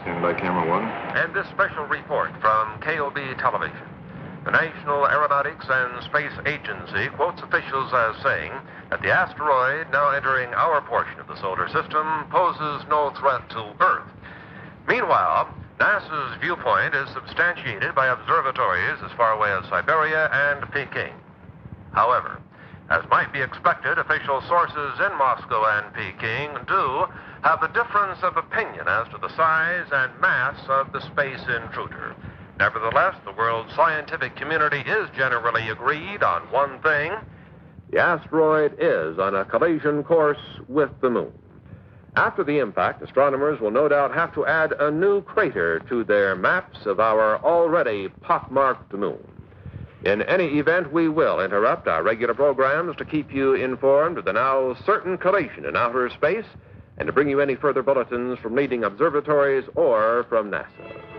Stand by, camera one. And this special report from KOB Television. The National Aeronautics and Space Agency quotes officials as saying that the asteroid now entering our portion of the solar system poses no threat to Earth. Meanwhile, NASA's viewpoint is substantiated by observatories as far away as Siberia and Peking. However, as might be expected, official sources in Moscow and Peking do have a difference of opinion as to the size and mass of the space intruder. Nevertheless, the world's scientific community is generally agreed on one thing. The asteroid is on a collision course with the moon. After the impact, astronomers will no doubt have to add a new crater to their maps of our already pockmarked moon. In any event, we will interrupt our regular programs to keep you informed of the now certain collision in outer space and to bring you any further bulletins from leading observatories or from NASA.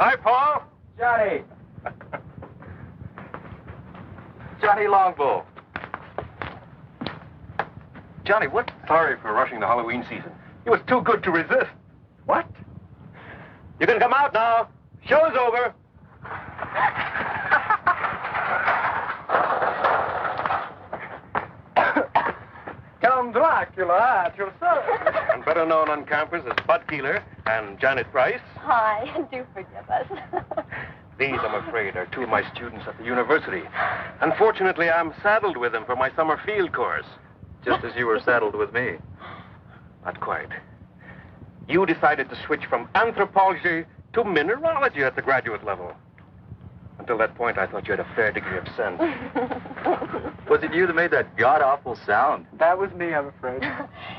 Hi, Paul. Johnny. Johnny Longbow. Johnny, what? Sorry for rushing the Halloween season. It was too good to resist. What? You can come out now. Show's over. Count Dracula at your service. And better known on campus as Bud Keeler and Janet Price. Hi, do forgive us. These, I'm afraid, are two of my students at the university. Unfortunately, I'm saddled with them for my summer field course. Just as you were saddled with me. Not quite. You decided to switch from anthropology to mineralogy at the graduate level. Until that point, I thought you had a fair degree of sense. Was it you that made that god-awful sound? That was me, I'm afraid.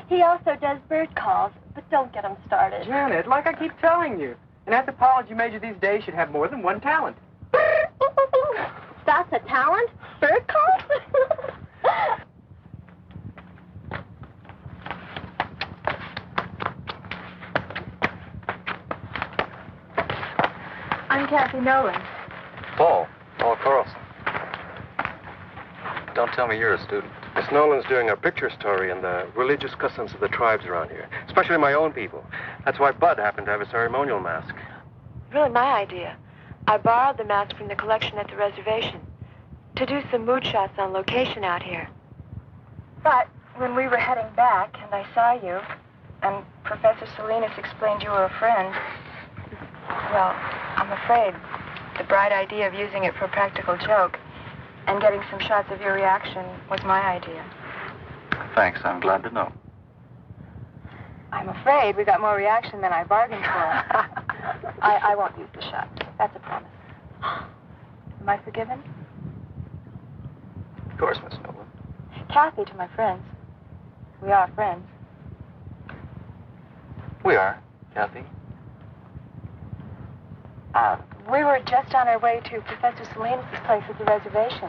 He also does bird calls, but don't get him started. Janet, like I keep telling you, an anthropology major these days should have more than one talent. That's a talent? Bird calls? I'm Kathy Nolan. Paul Carlson. Don't tell me you're a student. Miss Nolan's doing a picture story on the religious customs of the tribes around here, especially my own people. That's why Bud happened to have a ceremonial mask. Really my idea. I borrowed the mask from the collection at the reservation to do some mood shots on location out here. But when we were heading back and I saw you, and Professor Salinas explained you were a friend, well, I'm afraid the bright idea of using it for a practical joke and getting some shots of your reaction was my idea. Thanks, I'm glad to know. I'm afraid we got more reaction than I bargained for. I won't use the shot. That's a promise. Am I forgiven? Of course, Miss Nolan. Kathy to my friends. We are friends. We are, Kathy. We were just on our way to Professor Salinas' place at the reservation.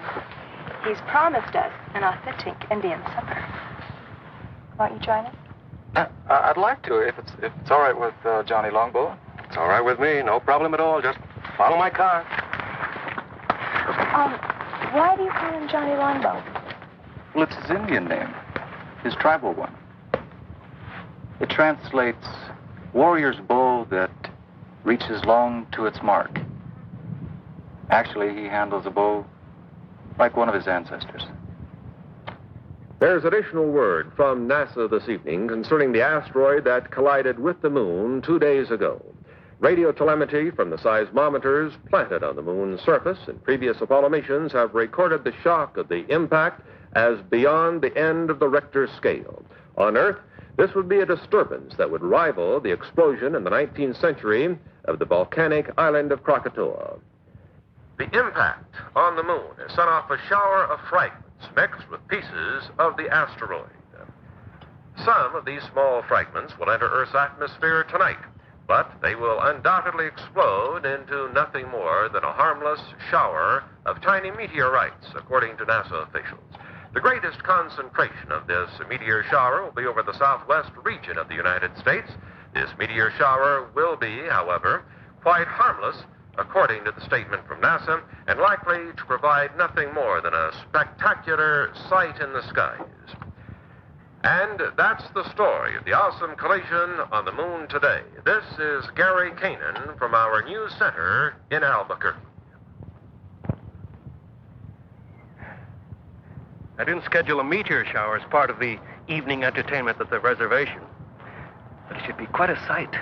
He's promised us an authentic Indian supper. Won't you join us? I'd like to, if it's all right with Johnny Longbow. It's all right with me, no problem at all. Just follow my car. Why do you call him Johnny Longbow? Well, it's his Indian name, his tribal one. It translates warrior's bow that reaches long to its mark. Actually, he handles a bow like one of his ancestors. There's additional word from NASA this evening concerning the asteroid that collided with the moon 2 days ago. Radio telemetry from the seismometers planted on the moon's surface in previous Apollo missions have recorded the shock of the impact as beyond the end of the Richter scale. On Earth, this would be a disturbance that would rival the explosion in the 19th century of the volcanic island of Krakatoa. The impact on the moon has sent off a shower of fragments mixed with pieces of the asteroid. Some of these small fragments will enter Earth's atmosphere tonight, but they will undoubtedly explode into nothing more than a harmless shower of tiny meteorites, according to NASA officials. The greatest concentration of this meteor shower will be over the southwest region of the United States. This meteor shower will be, however, quite harmless, according to the statement from NASA, and likely to provide nothing more than a spectacular sight in the skies. And that's the story of the awesome collision on the moon today. This is Gary Kanan from our news center in Albuquerque. I didn't schedule a meteor shower as part of the evening entertainment at the reservation. But it should be quite a sight.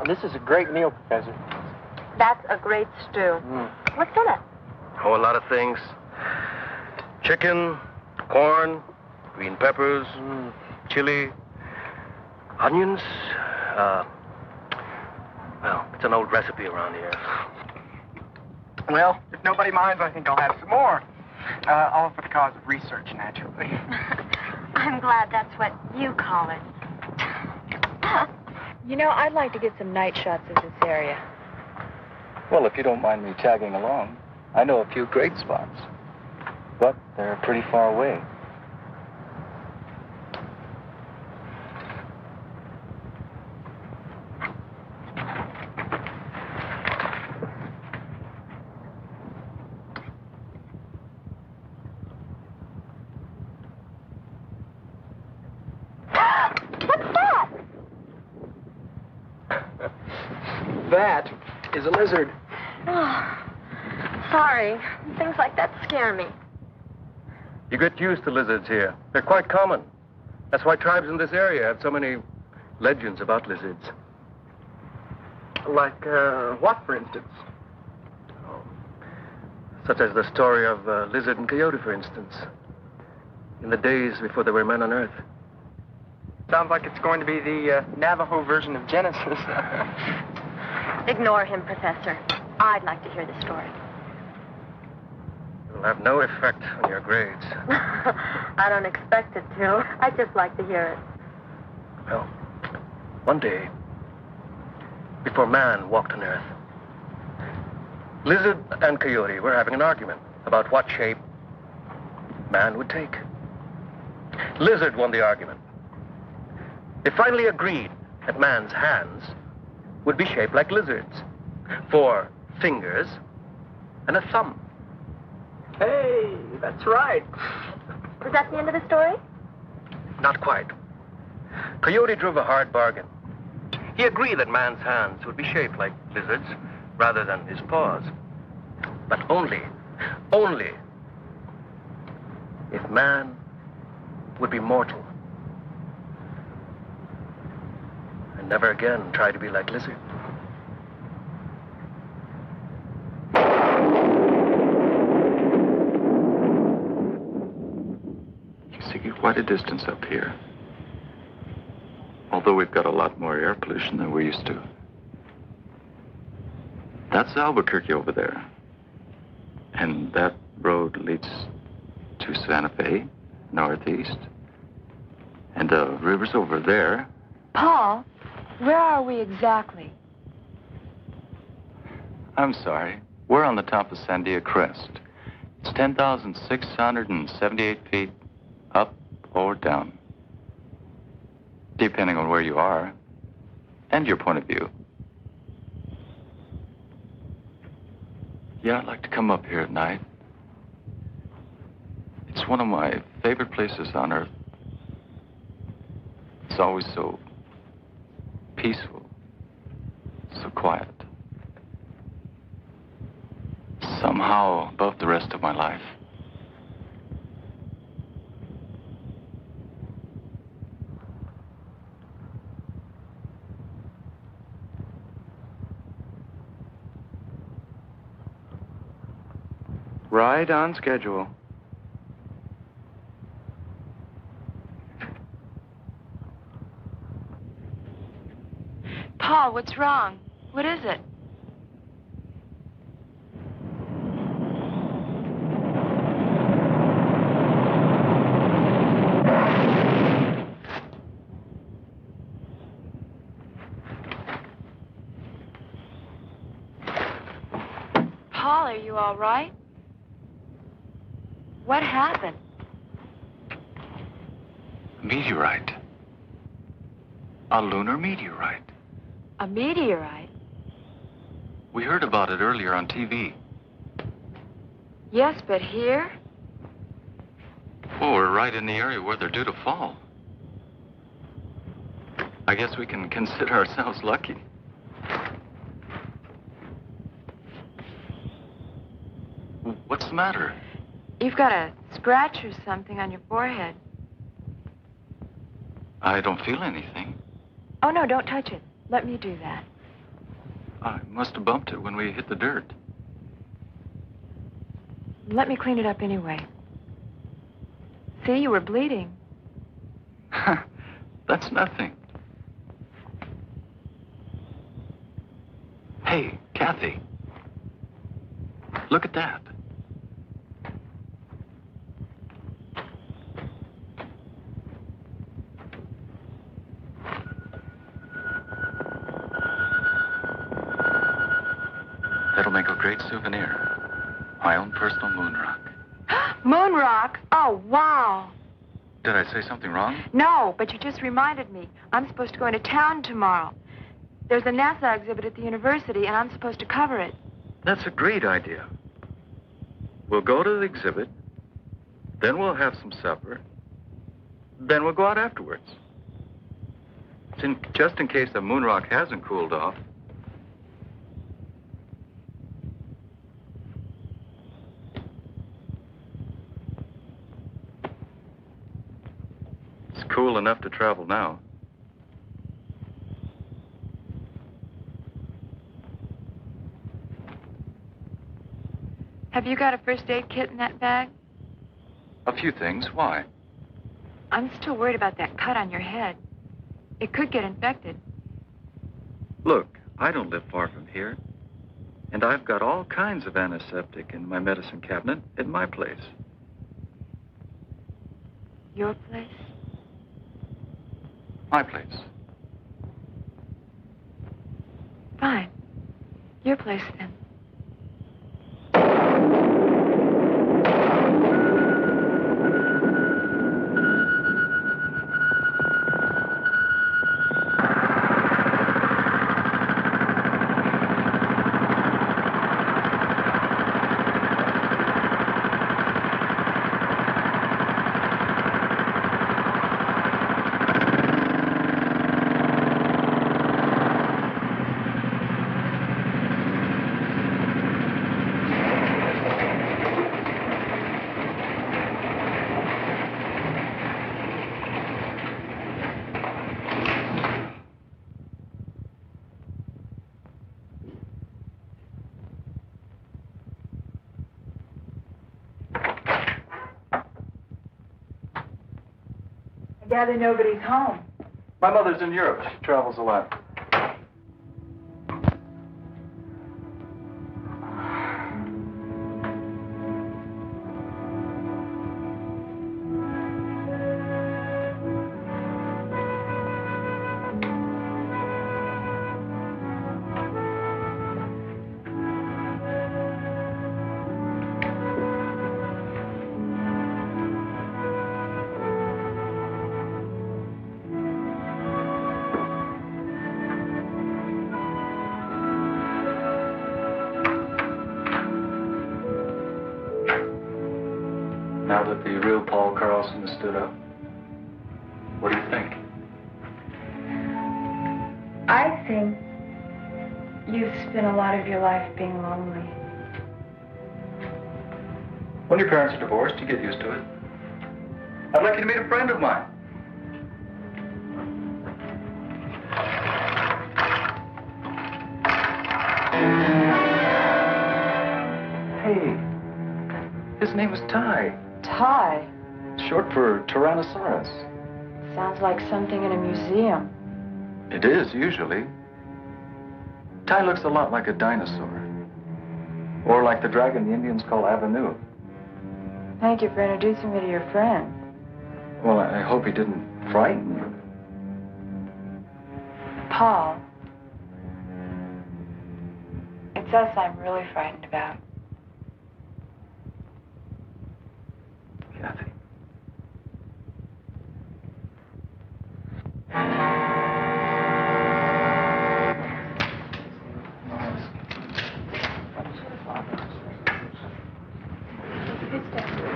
This is a great meal, Professor. That's a great stew. What's in it? Oh, a lot of things. Chicken, corn, green peppers, chili, onions. Well, it's an old recipe around here. Well, if nobody minds, I think I'll have some more. All for the cause of research, naturally. I'm glad that's what you call it. You know, I'd like to get some night shots of this area. Well, if you don't mind me tagging along, I know a few great spots. But they're pretty far away. That is a lizard. Oh, sorry. Things like that scare me. You get used to lizards here. They're quite common. That's why tribes in this area have so many legends about lizards. Like, what, for instance? Such as the story of Lizard and Coyote, for instance. In the days before there were men on Earth. Sounds like it's going to be the Navajo version of Genesis. Ignore him, Professor. I'd like to hear the story. have no effect on your grades. I don't expect it to. I'd just like to hear it. Well, one day, before man walked on Earth, Lizard and Coyote were having an argument about what shape man would take. Lizard won the argument. They finally agreed that man's hands would be shaped like lizards, 4 fingers and a thumb. Hey, that's right. Was that the end of the story? Not quite. Coyote drove a hard bargain. He agreed that man's hands would be shaped like lizards rather than his paws. But only if man would be mortal and never again try to be like lizard. You see quite a distance up here. Although we've got a lot more air pollution than we're used to. That's Albuquerque over there. And that road leads to Santa Fe, northeast. And the river's over there. Paul, where are we exactly? I'm sorry. We're on the top of Sandia Crest. It's 10,678 feet up or down, depending on where you are and your point of view. Yeah, I'd like to come up here at night. It's one of my favorite places on Earth. It's always so peaceful, so quiet. Somehow above the rest of my life. Right on schedule. Paul, what's wrong? What is it? Paul, are you all right? What happened? A meteorite. A lunar meteorite. A meteorite? We heard about it earlier on TV. Yes, but here? Well, we're right in the area where they're due to fall. I guess we can consider ourselves lucky. What's the matter? You've got a scratch or something on your forehead. I don't feel anything. Oh, no, don't touch it. Let me do that. I must have bumped it when we hit the dirt. Let me clean it up anyway. See, you were bleeding. That's nothing. Hey, Kathy. Look at that. That'll make a great souvenir. My own personal moon rock. Moon rock? Oh, wow. Did I say something wrong? No, but you just reminded me. I'm supposed to go into town tomorrow. There's a NASA exhibit at the university, and I'm supposed to cover it. That's a great idea. We'll go to the exhibit, then we'll have some supper, then we'll go out afterwards. Just in case the moon rock hasn't cooled off. It's cool enough to travel now. Have you got a first aid kit in that bag? A few things. Why? I'm still worried about that cut on your head. It could get infected. Look, I don't live far from here. And I've got all kinds of antiseptic in my medicine cabinet at my place. Your place? My place. Fine. Your place, then. I gather nobody's home. My mother's in Europe. She travels a lot. Now that the real Paul Carlson has stood up, what do you think? I think you've spent a lot of your life being lonely. When your parents are divorced, you get used to it. I'd like you to meet a friend of mine. Hey, his name is Ty. Ty. Short for Tyrannosaurus. Sounds like something in a museum. It is, usually. Ty looks a lot like a dinosaur. Or like the dragon the Indians call Avenue. Thank you for introducing me to your friend. Well, I hope he didn't frighten you. Paul. It's us I'm really frightened about. Kathy.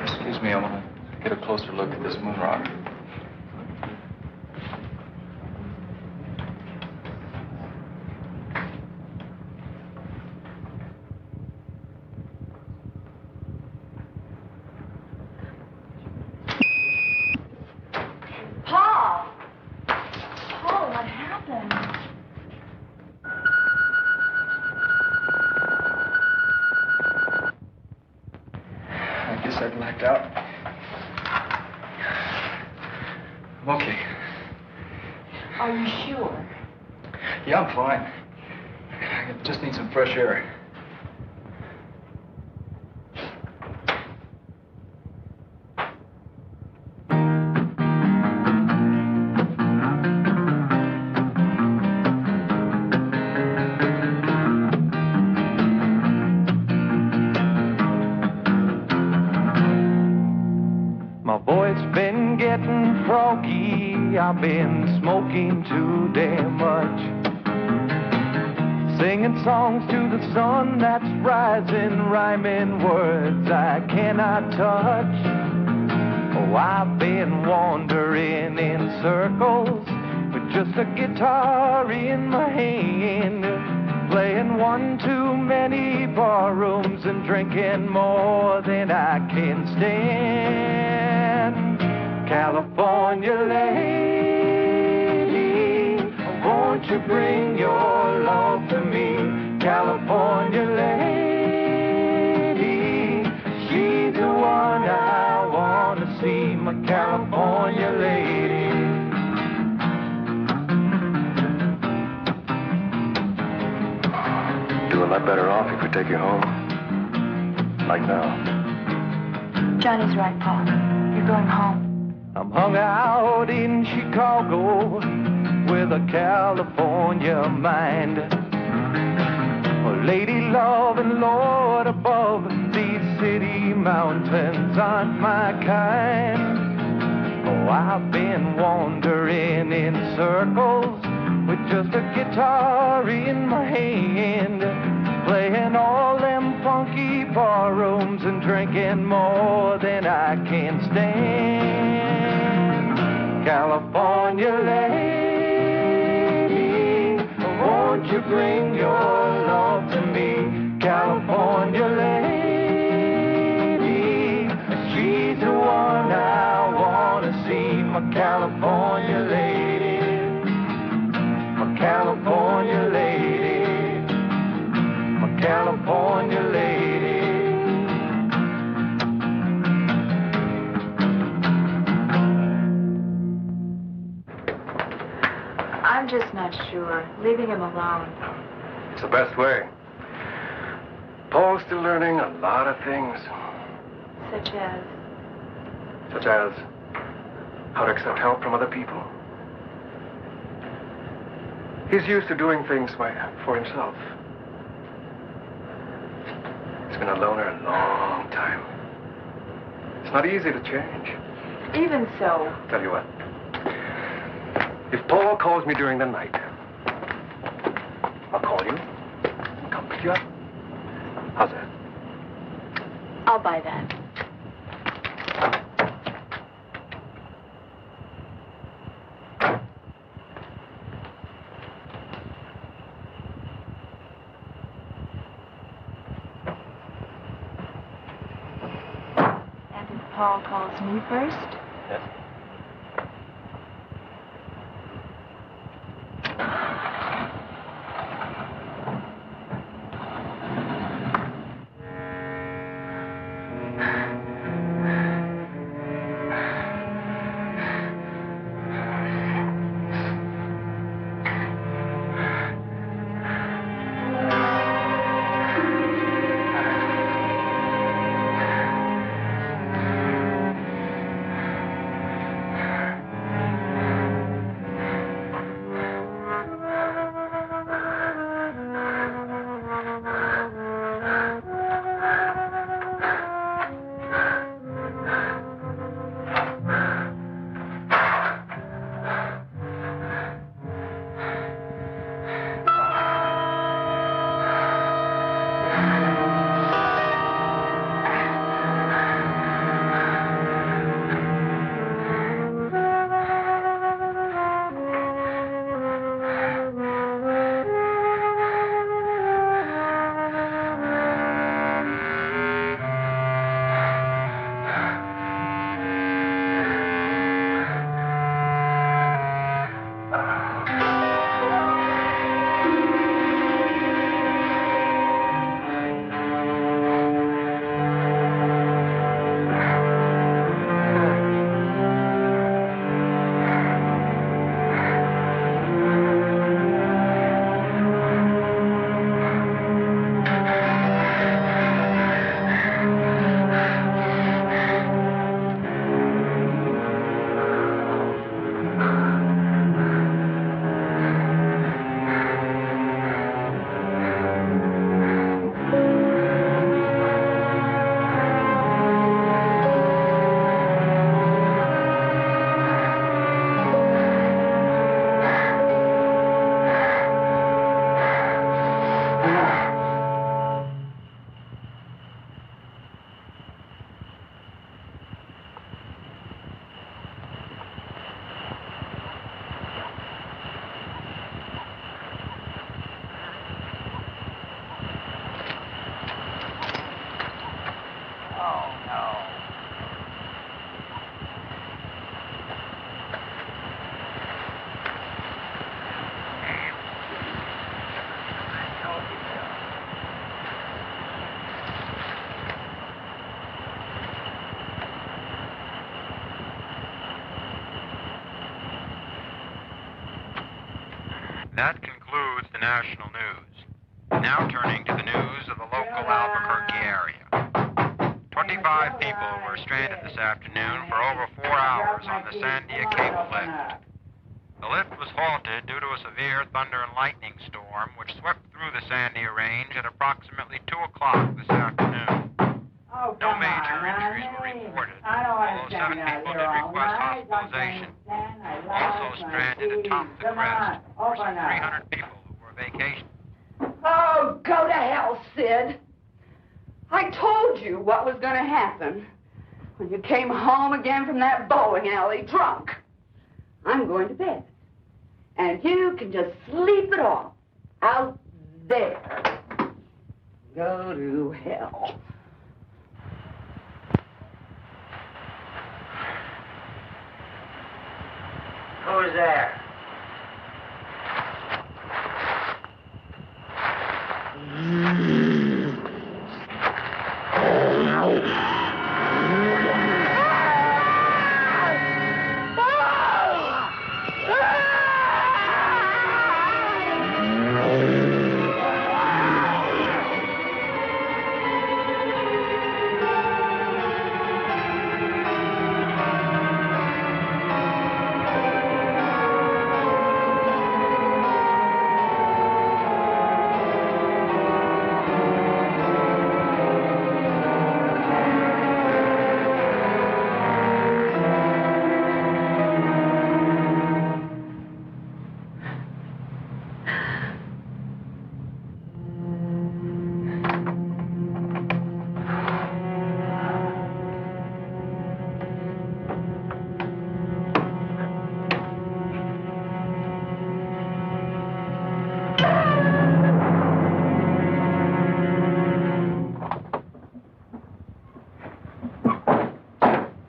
Excuse me, I want to get a closer look at this moon rock. Paul! Paul, what happened? I guess I blacked out. I'm okay. Are you sure? Yeah, I'm fine. I just need some fresh air. My voice been getting froggy, I've been smoking too damn much. Singing songs to the sun that's rising, rhyming words I cannot touch. Oh, I've been wandering in circles with just a guitar in my hand, playing one too many bar rooms and drinking more than I can stand. California lady, won't you bring your love to me? California lady, she's the one I want to see, my California lady. Do a lot better off if we take you home. Like now. Johnny's right, Paul. You're going home. I'm hung out in Chicago with a California mind. A lady love and Lord above, these city mountains aren't my kind. Oh, I've been wandering in circles with just a guitar in my hand, playing all them funky bar rooms and drinking more than I can stand. California lady, won't you bring your love to me? California lady, she's the one I want to see. My California lady, my California lady, my California lady. I'm just not sure. Leaving him alone. It's the best way. Paul's still learning a lot of things. Such as? Such as how to accept help from other people. He's used to doing things for himself. He's been a loner a long time. It's not easy to change. Even so. Tell you what. If Paul calls me during the night, I'll call you and come pick you up. How's that? I'll buy that. And if Paul calls me first? Yes. That concludes the national news. Now turning to the news of the local Albuquerque area. 25 people were stranded this afternoon for over 4 hours on the Sandia cable lift. The lift was halted due to a severe thunder and lightning storm which swept through the Sandia range at approximately 2 o'clock this afternoon. No major injuries were reported, although 7 people did request hospitalization. Also stranded atop the crest were some 300 people who were vacationing. Oh, go to hell, Sid. I told you what was going to happen when you came home again from that bowling alley drunk. I'm going to bed. And you can just sleep it off out there. Go to hell. Who's there?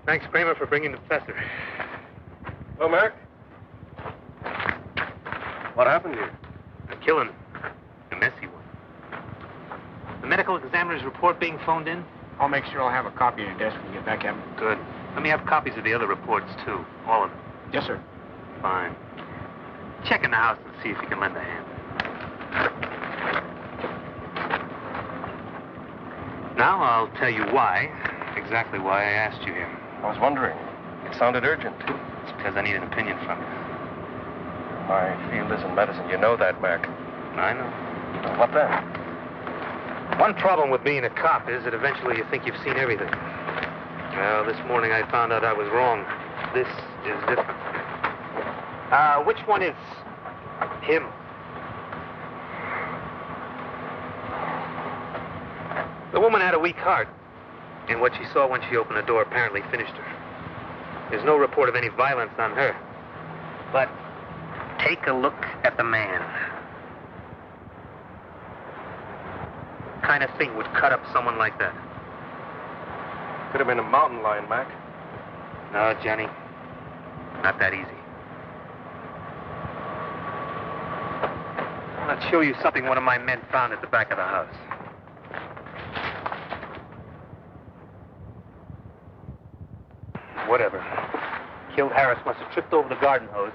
Thanks, Kramer, for bringing the professor. Hello, Mark. What happened here? A killing. A messy one. The medical examiner's report being phoned in? I'll make sure I'll have a copy on your desk when you get back, Captain. Good. Let me have copies of the other reports, too. All of them. Yes, sir. Fine. Check in the house and see if you can lend a hand. Now I'll tell you why. Exactly why I asked you here. I was wondering. It sounded urgent. It's because I need an opinion from you. My field isn't medicine. You know that, Mac. I know. Well, what then? One problem with being a cop is that eventually you think you've seen everything. Well, this morning I found out I was wrong. This is different. Which one is him? The woman had a weak heart. And what she saw when she opened the door apparently finished her. There's no report of any violence on her. But take a look at the man. What kind of thing would cut up someone like that? Could have been a mountain lion, Mac. No, Johnny. Not that easy. I'll show you something one of my men found at the back of the house. Whatever. Killed Harris must have tripped over the garden hose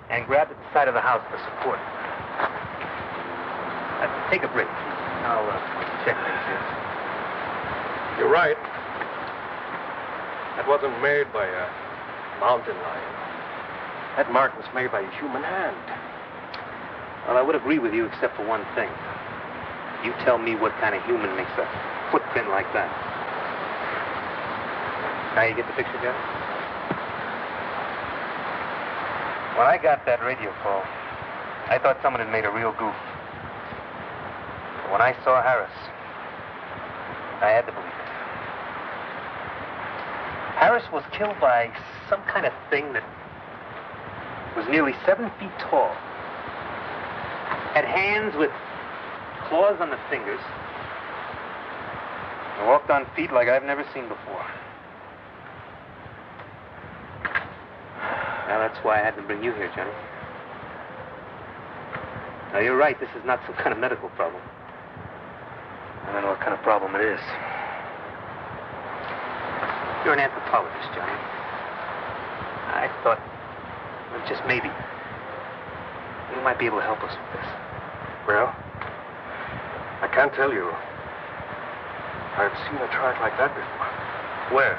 and grabbed at the side of the house for support. Take a break. I'll check things here. You're right. That wasn't made by a mountain lion. That mark was made by a human hand. Well, I would agree with you except for one thing. You tell me what kind of human makes a footprint like that. Now you get the picture, Johnny? When I got that radio call, I thought someone had made a real goof. But when I saw Harris, I had to believe it. Harris was killed by some kind of thing that was nearly 7 feet tall. Had hands with claws on the fingers. And walked on feet like I've never seen before. Now, that's why I had to bring you here, Johnny. Now, you're right. This is not some kind of medical problem. I don't know what kind of problem it is. You're an anthropologist, Johnny. I thought, well, just maybe, you might be able to help us with this. Well, I can't tell you. I've seen a track like that before. Where?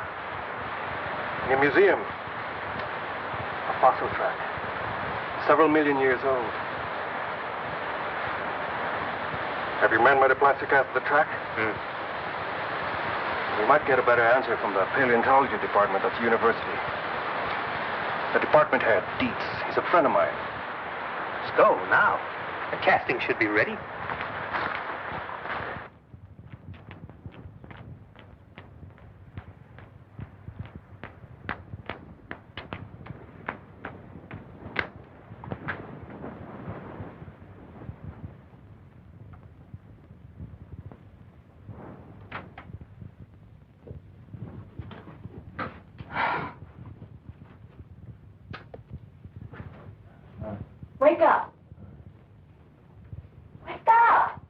In a museum. A fossil track. Several million years old. Have your men made a plastic cast of the track? We might get a better answer from the paleontology department at the university. The department head, Dietz, he's a friend of mine. Let's go now. The casting should be ready. Wake up. Wake up.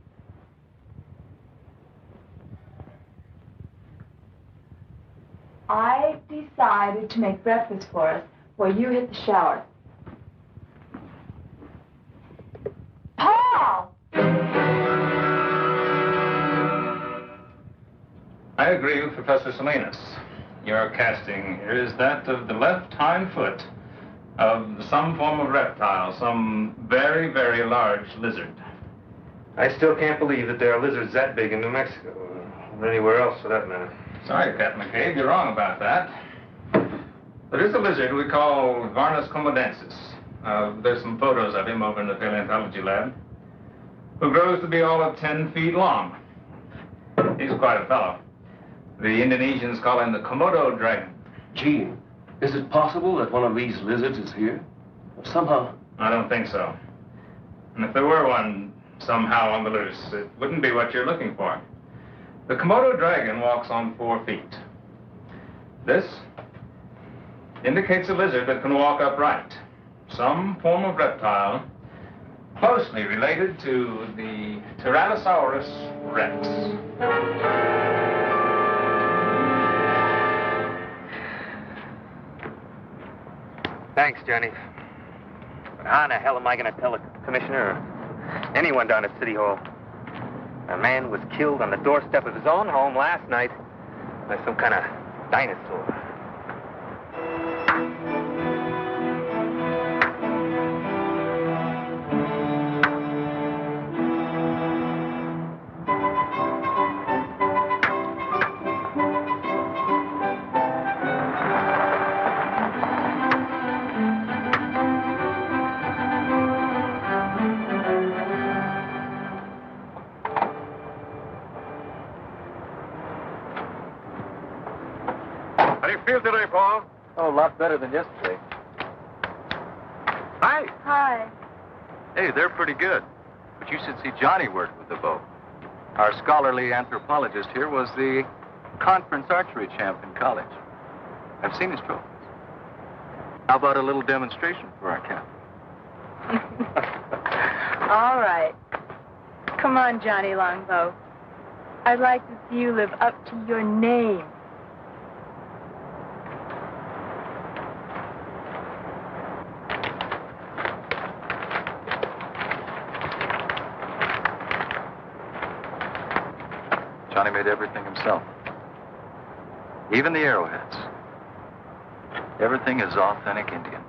I decided to make breakfast for us while you hit the shower. Paul! I agree with Professor Salinas. Your casting here is that of the left hind foot of some form of reptile, some very, very large lizard. I still can't believe that there are lizards that big in New Mexico, or anywhere else for that matter. Sorry, Captain McCabe, you're wrong about that. There is a lizard we call Varnus comodensis. There's some photos of him over in the paleontology lab, who grows to be all of 10 feet long. He's quite a fellow. The Indonesians call him the Komodo dragon. Gene, is it possible that one of these lizards is here? Somehow. I don't think so. And if there were one somehow on the loose, it wouldn't be what you're looking for. The Komodo dragon walks on 4 feet. This indicates a lizard that can walk upright. Some form of reptile closely related to the Tyrannosaurus rex. Thanks, Johnny. But how in the hell am I going to tell the commissioner or anyone down at City Hall? A man was killed on the doorstep of his own home last night by some kind of dinosaur. How do you feel today, Paul? Oh, a lot better than yesterday. Hi. Hi. Hey, they're pretty good. But you should see Johnny work with the bow. Our scholarly anthropologist here was the conference archery champ in college. I've seen his trophies. How about a little demonstration for our captain? All right. Come on, Johnny Longbow. I'd like to see you live up to your name. Johnny made everything himself. Even the arrowheads. Everything is authentic Indian.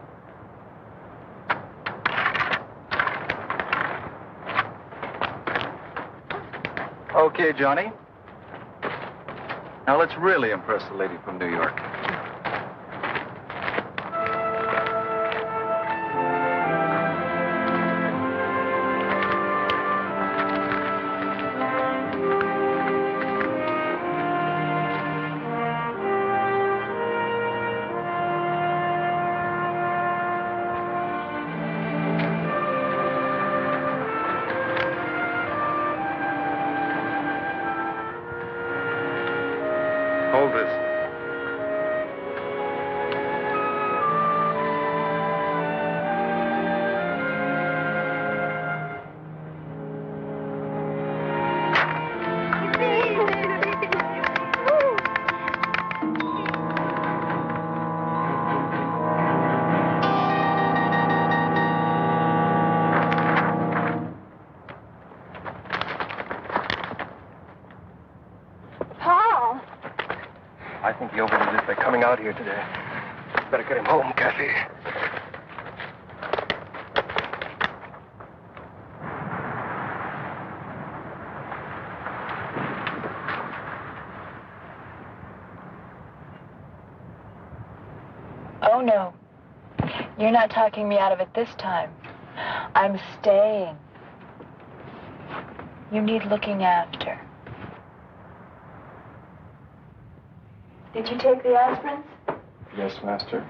Okay, Johnny. Now let's really impress the lady from New York. Hold this. out here today. Better get him home, Kathy. Oh, no. You're not talking me out of it this time. I'm staying. You need looking after. Did you take the aspirins? Yes, Master.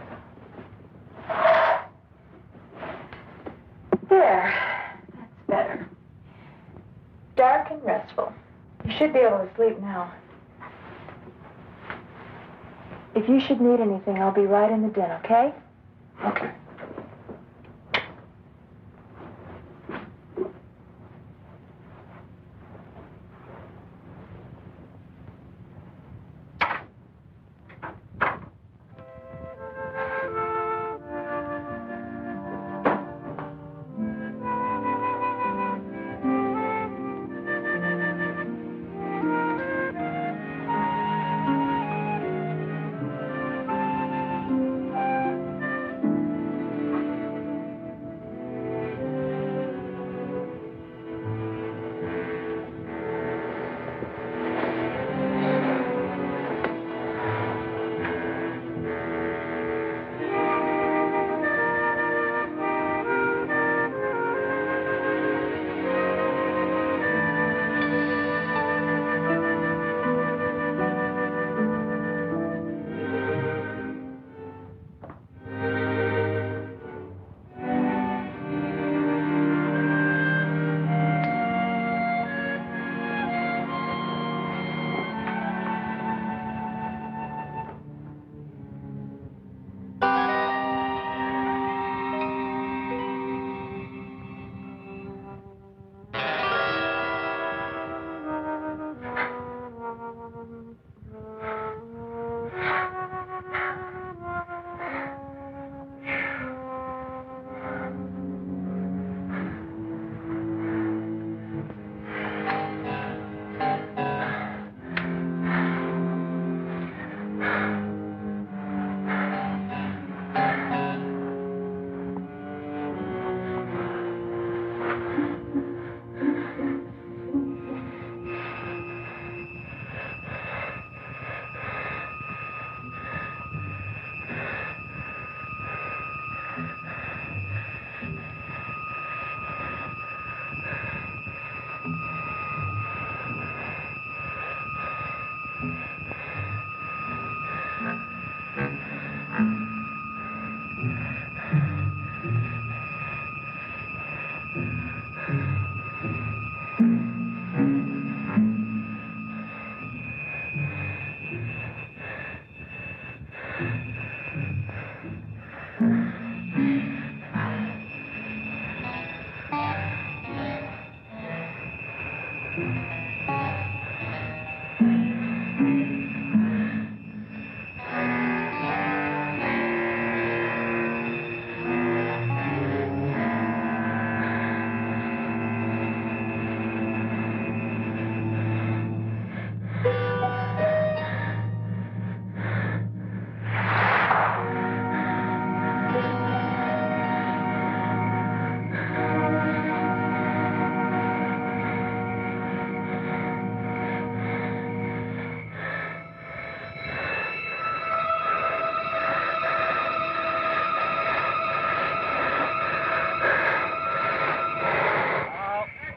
There. That's better. Dark and restful. You should be able to sleep now. If you should need anything, I'll be right in the den, okay? Okay.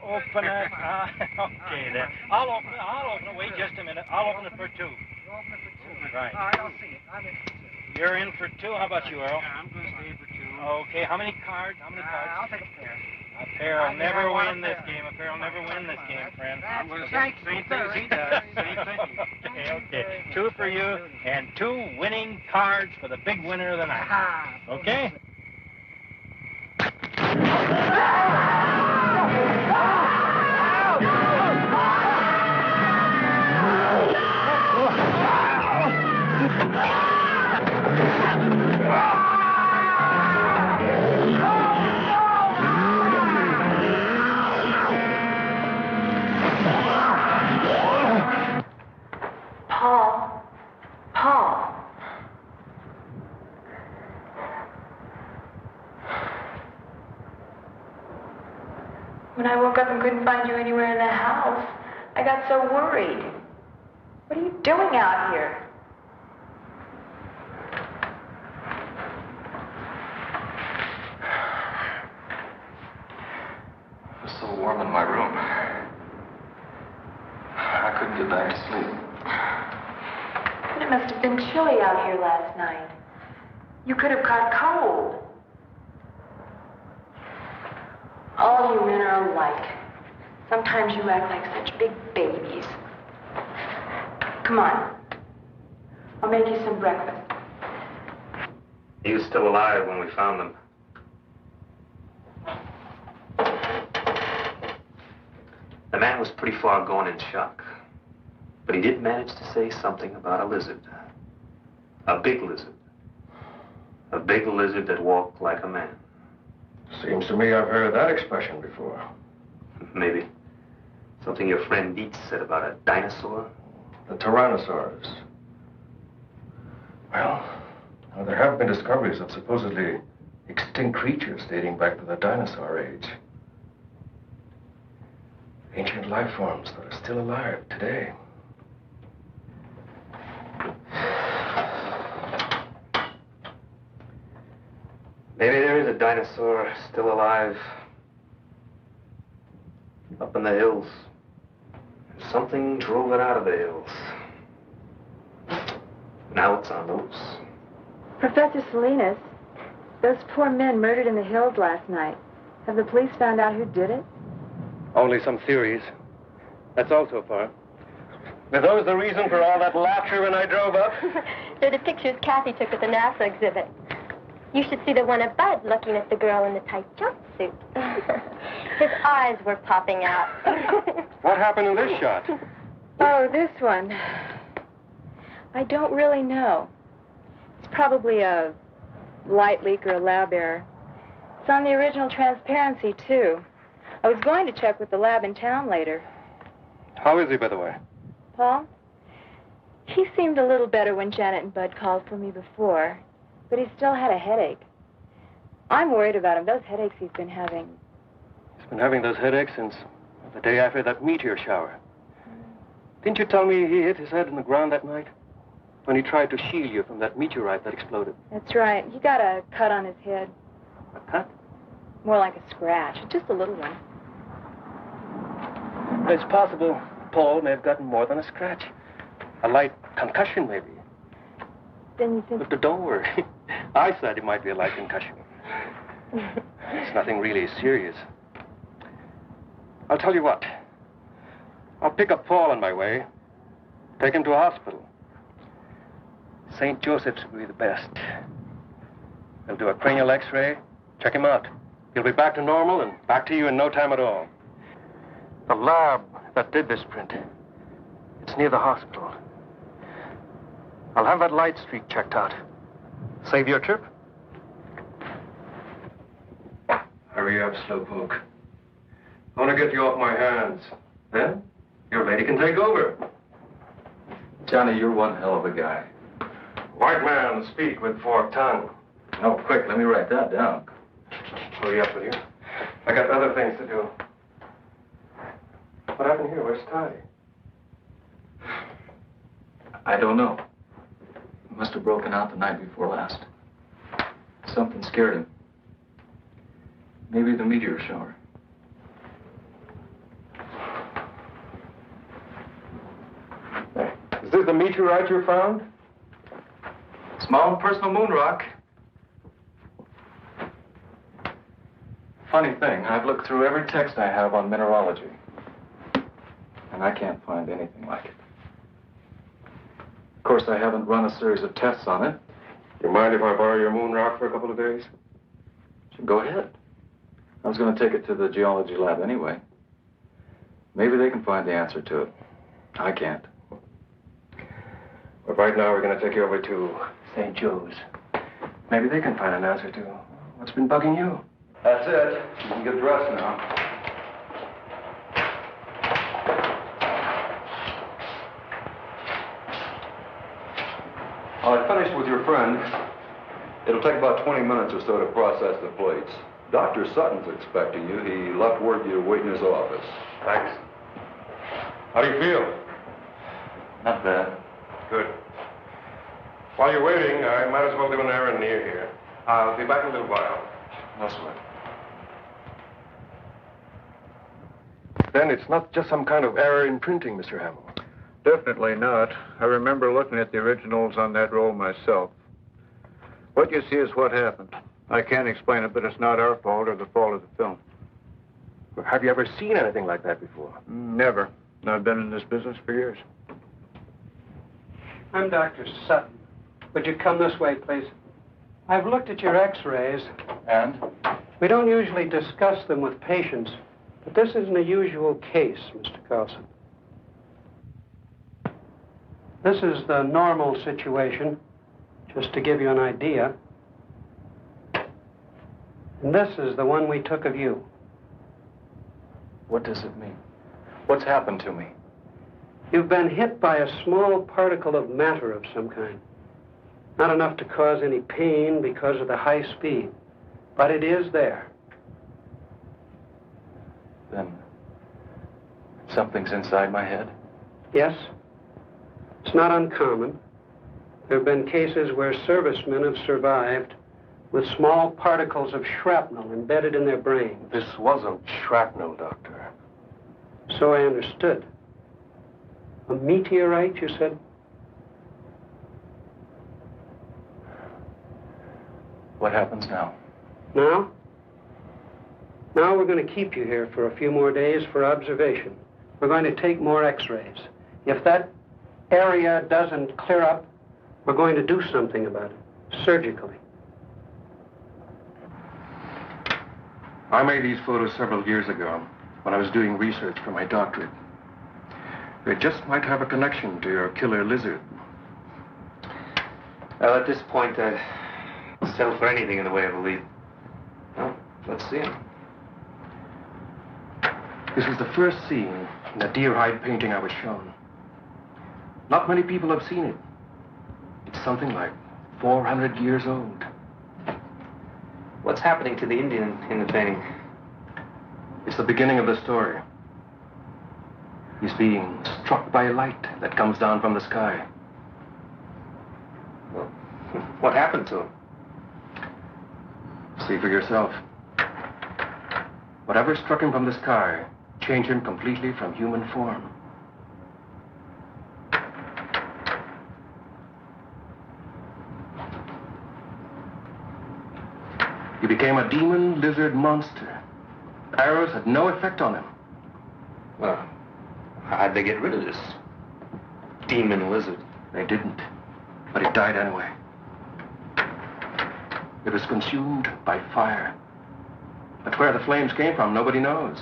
Open it. Okay, then. I'll open it. Wait just a minute. I'll open it for two. You'll open it for two. Right. All right, I'll see it. I'm in for two. You're in for two. How about you, Earl? Yeah, I'm going to stay for two. Okay. How many cards? I'll take a pair. A pair will never win this game. A pair will never win this game, friend. I'm going to say same thing he does. Same thing. Okay. Two for you and two winning cards for the big winner of the night. Okay? When I woke up and couldn't find you anywhere in the house, I got so worried. What are you doing out here? It was so warm in my room. I couldn't get back to sleep. But it must have been chilly out here last night. You could have caught cold. All you men are alike. Sometimes you act like such big babies. Come on. I'll make you some breakfast. He was still alive when we found him. The man was pretty far gone in shock. But he did manage to say something about a lizard. A big lizard. A big lizard that walked like a man. Seems to me I've heard that expression before. Maybe. Something your friend Dietz said about a dinosaur? The Tyrannosaurus. Well, now there have been discoveries of supposedly extinct creatures dating back to the dinosaur age. Ancient life forms that are still alive today. Maybe there is a dinosaur still alive. Up in the hills. Something drove it out of the hills. Now it's on the loose. Professor Salinas, those poor men murdered in the hills last night. Have the police found out who did it? Only some theories. That's all so far. Were those the reason for all that laughter when I drove up? They're the pictures Kathy took at the NASA exhibit. You should see the one of Bud looking at the girl in the tight jumpsuit. His eyes were popping out. What happened in this shot? Oh, this one. I don't really know. It's probably a light leak or a lab error. It's on the original transparency, too. I was going to check with the lab in town later. How is he, by the way? Paul? He seemed a little better when Janet and Bud called for me before, but he still had a headache. I'm worried about him. Those headaches he's been having. He's been having those headaches since the day after that meteor shower. Didn't you tell me he hit his head in the ground that night? When he tried to shield you from that meteorite that exploded. That's right. He got a cut on his head. A cut? More like a scratch. Just a little one. It's possible Paul may have gotten more than a scratch. A light concussion, maybe. Then you think... But don't worry. I said it might be a light concussion. It's nothing really serious. I'll tell you what. I'll pick up Paul on my way. Take him to a hospital. St. Joseph's will be the best. They'll do a cranial x-ray, check him out. He'll be back to normal and back to you in no time at all. The lab that did this print, it's near the hospital. I'll have that light streak checked out. Save your trip? Hurry up, Slowpoke. I want to get you off my hands. Then, your lady can take over. Johnny, you're one hell of a guy. White man, speak with forked tongue. Oh, quick, let me write that down. Hurry up with you. I got other things to do. What happened here? Where's Ty? I don't know. He must have broken out the night before last. Something scared him. Maybe the meteor shower. Is this the meteorite you found? Small personal moon rock. Funny thing, I've looked through every text I have on mineralogy, and I can't find anything like it. Of course, I haven't run a series of tests on it. You mind if I borrow your moon rock for a couple of days? Go ahead. I was going to take it to the geology lab anyway. Maybe they can find the answer to it. I can't. But right now, we're going to take you over to St. Joe's. Maybe they can find an answer to what's been bugging you. That's it. You can get dressed now. I finished with your friend. It'll take about 20 minutes or so to process the plates. Dr. Sutton's expecting you. He left word you wait in his office. Thanks. How do you feel? Not bad. Good. While you're waiting, I might as well do an errand near here. I'll be back in a little while. No sweat. Then it's not just some kind of error in printing, Mr. Hamill. Definitely not. I remember looking at the originals on that roll myself. What you see is what happened. I can't explain it, but it's not our fault or the fault of the film. Have you ever seen anything like that before? Never. I've been in this business for years. I'm Dr. Sutton. Would you come this way, please? I've looked at your x-rays. And? We don't usually discuss them with patients, but this isn't a usual case, Mr. Carlson. This is the normal situation, just to give you an idea. And this is the one we took of you. What does it mean? What's happened to me? You've been hit by a small particle of matter of some kind. Not enough to cause any pain because of the high speed, but it is there. Then something's inside my head? Yes. It's not uncommon. There have been cases where servicemen have survived with small particles of shrapnel embedded in their brain. This wasn't shrapnel, Doctor. So I understood. A meteorite, you said? What happens now? Now? Now we're going to keep you here for a few more days for observation. We're going to take more x-rays. If that area doesn't clear up, we're going to do something about it, surgically. I made these photos several years ago when I was doing research for my doctorate. They just might have a connection to your killer lizard. Well, at this point, I'd settle for anything in the way of a lead. Well, let's see him. This was the first scene in the deer hide painting I was shown. Not many people have seen it. It's something like 400 years old. What's happening to the Indian in the painting? It's the beginning of the story. He's being struck by a light that comes down from the sky. Well, what happened to him? See for yourself. Whatever struck him from the sky changed him completely from human form. He became a demon lizard monster. Arrows had no effect on him. Well, how'd they get rid of this demon lizard? They didn't, but it died anyway. It was consumed by fire. But where the flames came from, nobody knows.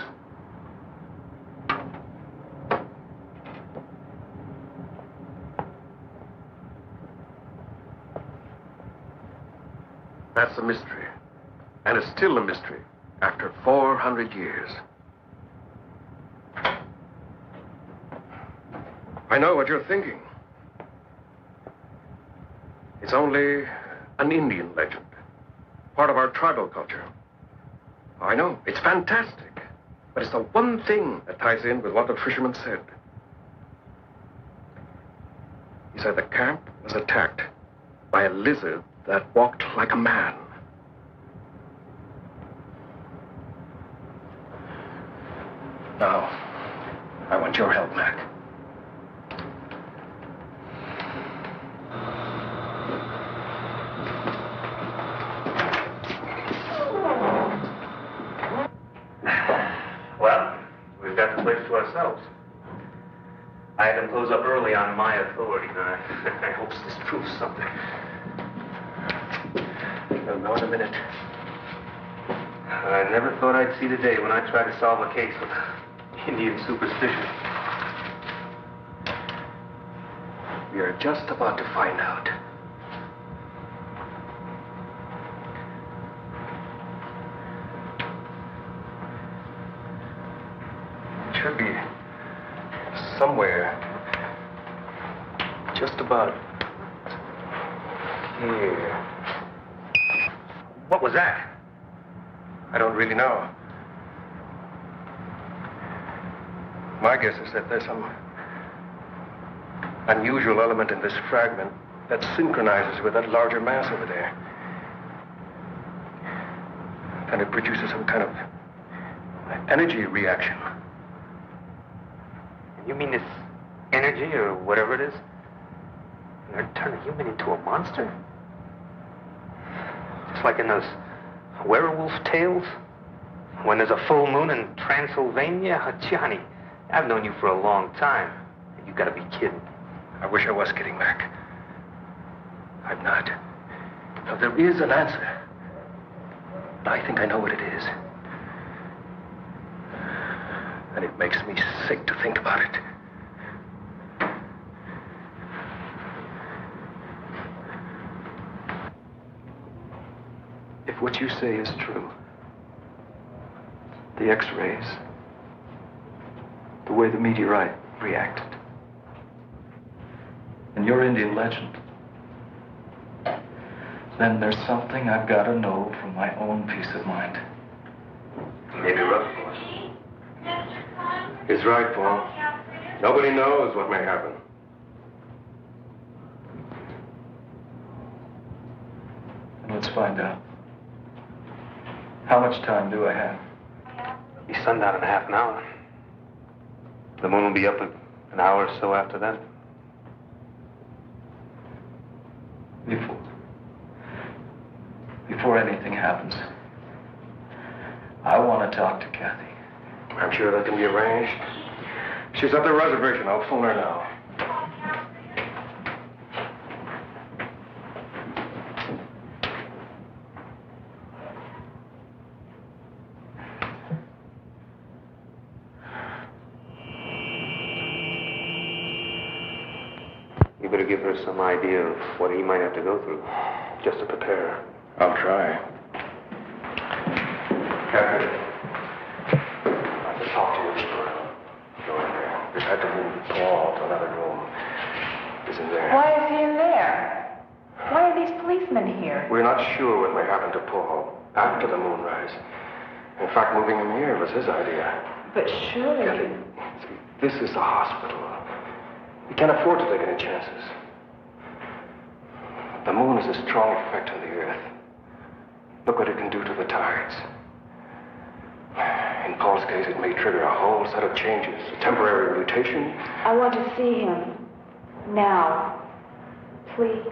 That's a mystery. And it's still a mystery after 400 years. I know what you're thinking. It's only an Indian legend, part of our tribal culture. I know, it's fantastic, but it's the one thing that ties in with what the fisherman said. He said the camp was attacked by a lizard that walked like a man. Now, I want your help, Mac. Well, we've got the place to ourselves. I had them close up early on my authority, and I hope this proves something. We'll know in a minute. I never thought I'd see the day when I tried to solve a case with Indian superstition. We are just about to find out. It should be somewhere just about here. What was that? I don't really know. My guess is that there's some unusual element in this fragment that synchronizes with that larger mass over there. And it produces some kind of energy reaction. You mean this energy, or whatever it is, going to turn a human into a monster? Just like in those werewolf tales? When there's a full moon in Transylvania? Johnny, I've known you for a long time. You gotta be kidding. I wish I was kidding, Mac. I'm not. Now, there is an answer. But I think I know what it is. And it makes me sick to think about it. If what you say is true, the X-rays, the way the meteorite reacted, and your Indian legend, then there's something I've got to know for my own peace of mind. Maybe rough, boy. He's right, Paul. Nobody knows what may happen. Let's find out. How much time do I have? Be sundown in half an hour. The moon will be up an hour or so after that. Before anything happens, I want to talk to Kathy. I'm sure that can be arranged. She's at the reservation. I'll phone her now. You better give her some idea of what he might have to go through, just to prepare her. I'll try. Kathy, I can talk to you before go in there. We've had to move Paul to another room. Isn't there? Why is he in there? Why are these policemen here? We're not sure what may happen to Paul after the moonrise. In fact, moving him here was his idea. But surely... Kathy, see, this is a hospital. We can't afford to take any chances. The moon is a strong effect on the Earth. Look what it can do to the tides. In Paul's case, it may trigger a whole set of changes. A temporary mutation. I want to see him. Now. Please.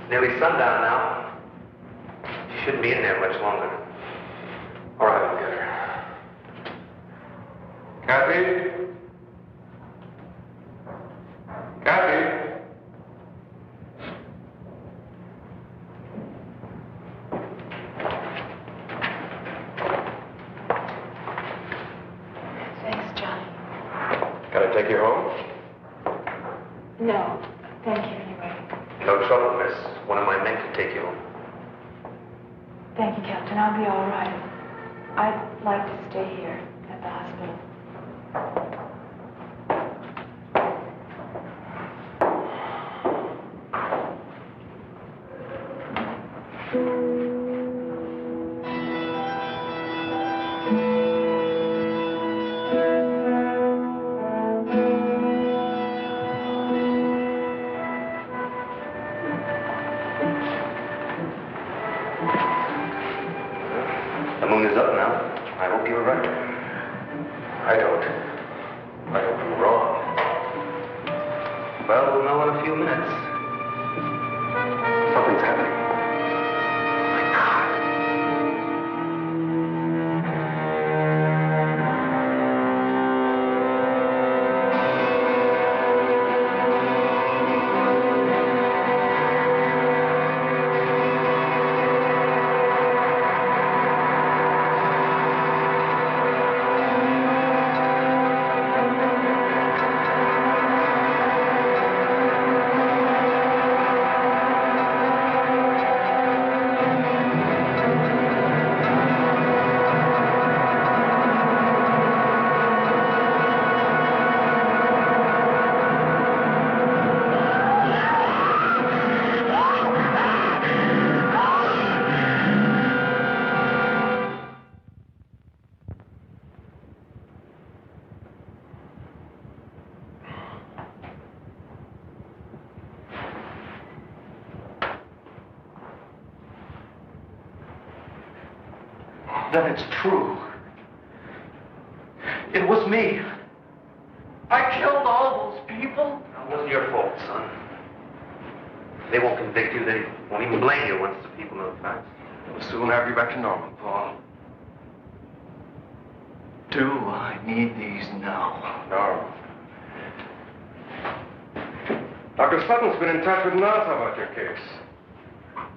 Nearly sundown now. She shouldn't be in there much longer. All right, I'll get her. Kathy? Kathy? Thanks, Johnny. Can I take you home? No, thank you anyway. No trouble, miss. One of my men can take you home. Thank you, Captain. I'll be all right. I'd like to stay here at the hospital. The moon is up now. I hope you're right. I don't. I hope I'm wrong. Well, we'll know in a few minutes. Something's happening. My God. Then it's true. It was me. I killed all those people. It wasn't your fault, son. They won't convict you. They won't even blame you once the people know the facts. We'll soon have you back to normal, Paul. Do I need these now? No. Dr. Sutton's been in touch with NASA about your case.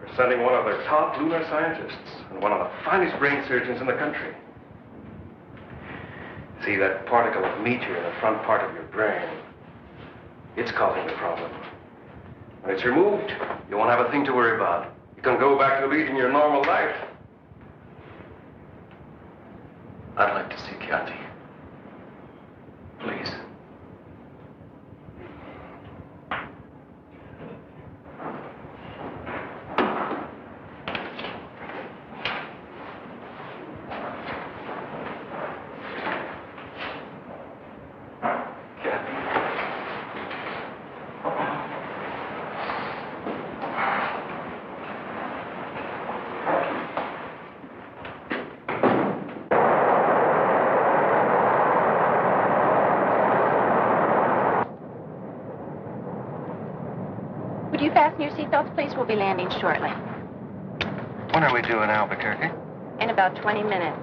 They're sending one of their top lunar scientists and one of the finest brain surgeons in the country. See that particle of meteor in the front part of your brain? It's causing the problem. When it's removed, you won't have a thing to worry about. You can go back to leading your normal life. I'd like to see Kathy. Please. Would you fasten your seatbelts, please? We'll be landing shortly. When are we due in Albuquerque? In about 20 minutes.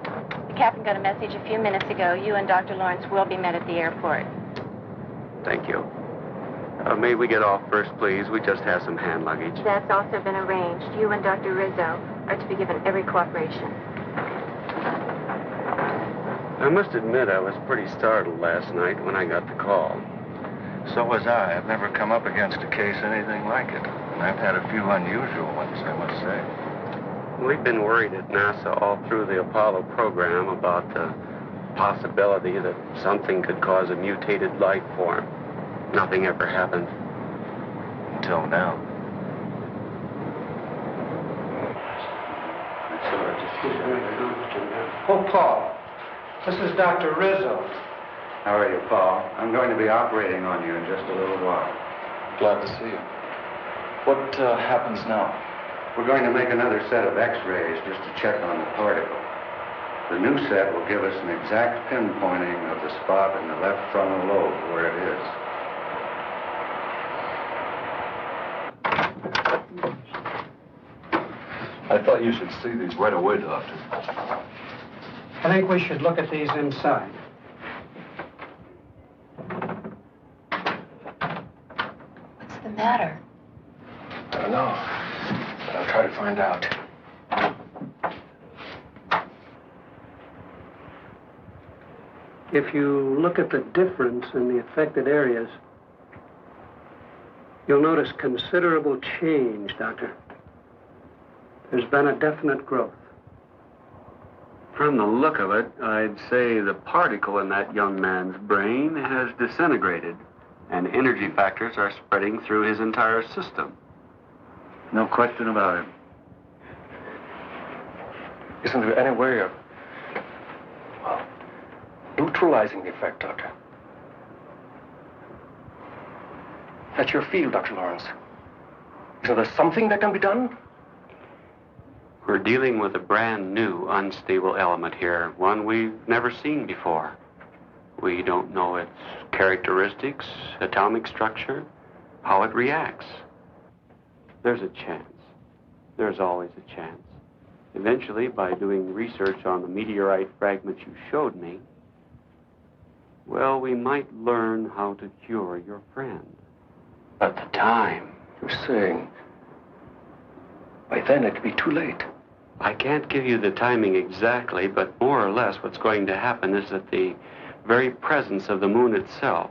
The captain got a message a few minutes ago. You and Dr. Lawrence will be met at the airport. Thank you. May we get off first, please? We just have some hand luggage. That's also been arranged. You and Dr. Rizzo are to be given every cooperation. I must admit I was pretty startled last night when I got the call. So was I. I've never come up against a case anything like it. And I've had a few unusual ones, I must say. We've been worried at NASA all through the Apollo program about the possibility that something could cause a mutated life form. Nothing ever happened. Until now. Oh, Paul, this is Dr. Rizzo. How are you, Paul? I'm going to be operating on you in just a little while. Glad to see you. What happens now? We're going to make another set of x-rays just to check on the particle. The new set will give us an exact pinpointing of the spot in the left frontal lobe where it is. I thought you should see these right away, Doctor. I think we should look at these inside. What's the matter? I don't know. But I'll try to find out. If you look at the difference in the affected areas, you'll notice considerable change, Doctor. There's been a definite growth. From the look of it, I'd say the particle in that young man's brain has disintegrated, and energy factors are spreading through his entire system. No question about it. Isn't there any way of, well, neutralizing the effect, Doctor? That's your field, Dr. Lawrence. Isn't there something that can be done? We're dealing with a brand new unstable element here, one we've never seen before. We don't know its characteristics, atomic structure, how it reacts. There's a chance. There's always a chance. Eventually, by doing research on the meteorite fragments you showed me, well, we might learn how to cure your friend. But the time... You're saying by then it'd be too late. I can't give you the timing exactly, but more or less what's going to happen is that the very presence of the moon itself,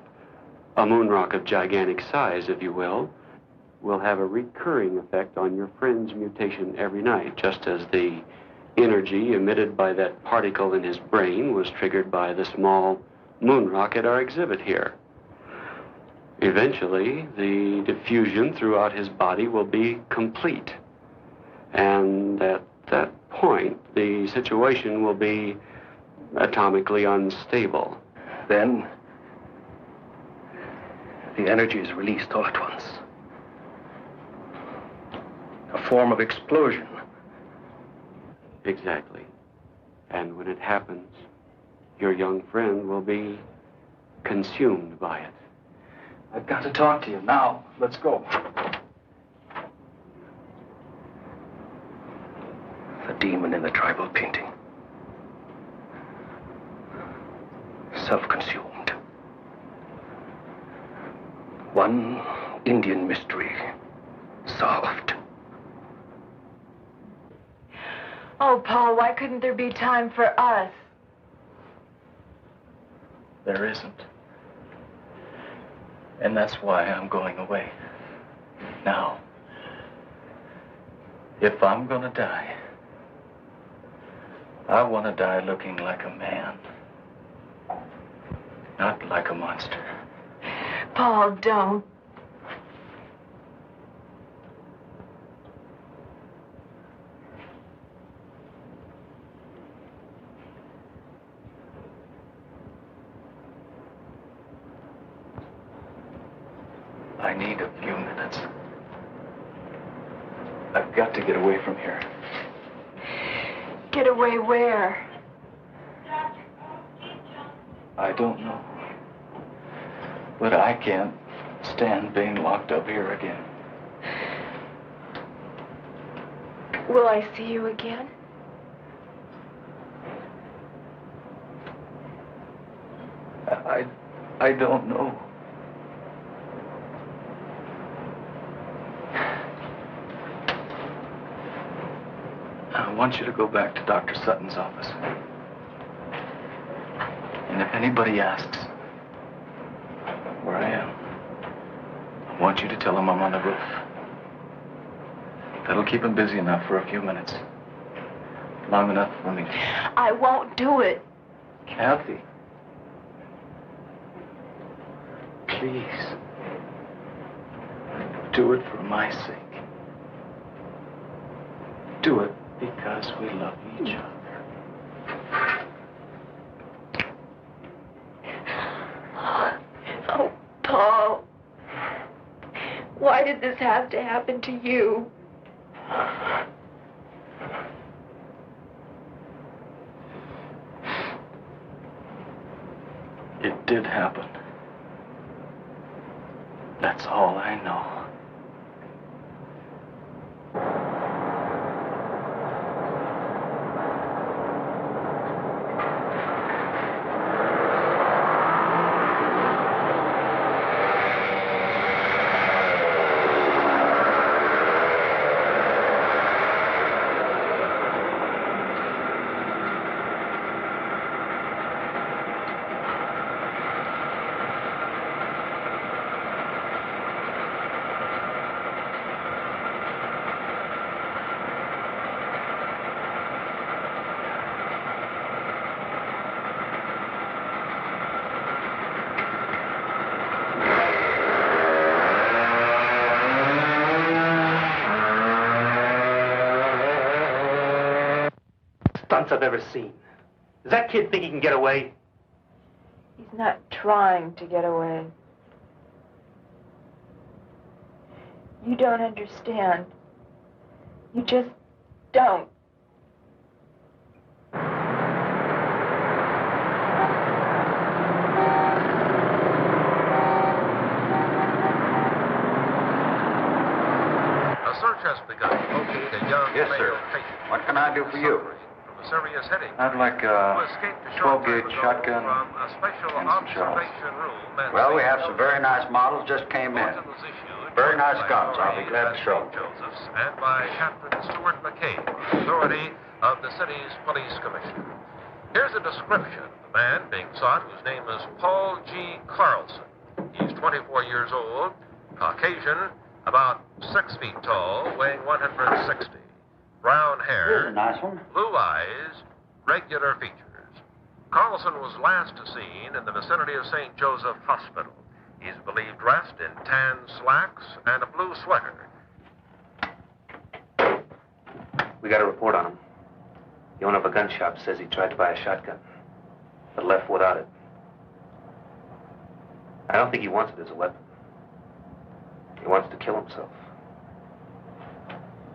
a moon rock of gigantic size, if you will have a recurring effect on your friend's mutation every night, just as the energy emitted by that particle in his brain was triggered by the small moon rock at our exhibit here. Eventually, the diffusion throughout his body will be complete. And at that point, the situation will be atomically unstable. Then, the energy is released all at once. A form of explosion. Exactly. And when it happens, your young friend will be consumed by it. I've got to talk to you now. Let's go. The demon in the tribal painting. Self-consumed. One Indian mystery solved. Oh, Paul, why couldn't there be time for us? There isn't. And that's why I'm going away. Now, if I'm gonna die, I want to die looking like a man, not like a monster. Paul, don't. I need a few minutes. I've got to get away from here. Get away where? I don't know. But I can't stand being locked up here again. Will I see you again? I don't know. I want you to go back to Dr. Sutton's office. And if anybody asks where I am, I want you to tell them I'm on the roof. That'll keep him busy enough for a few minutes. Long enough for me to... I won't do it. Kathy. Please. Do it for my sake. Do it because we love each other. Oh, Paul. Why did this have to happen to you? It did happen. That's all I know. Stunts I've ever seen. Does that kid think he can get away? He's not trying to get away. You don't understand. You just don't. A search has begun to locate a young Yes, male sir. patient. What can I do for you? From a serious headache. I'd like Who a escaped a short 12-gauge time ago shotgun from a special and some shells. observation room at Well, we St. have some very nice models just came in. Bulletin was issued Very nice by guns. I'll be authorities glad to at show St. them. Joseph's and by Captain Stuart McCabe, authority of the city's police commissioner. Here's a description of the man being sought, whose name is Paul G. Carlson. He's 24 years old, Caucasian, about 6 feet tall, weighing 160. Brown hair, Here's a nice one. blue eyes, regular features. Carlson was last seen in the vicinity of St. Joseph Hospital. He's believed dressed in tan slacks and a blue sweater. We got a report on him. The owner of a gun shop says he tried to buy a shotgun, but left without it. I don't think he wants it as a weapon. He wants to kill himself.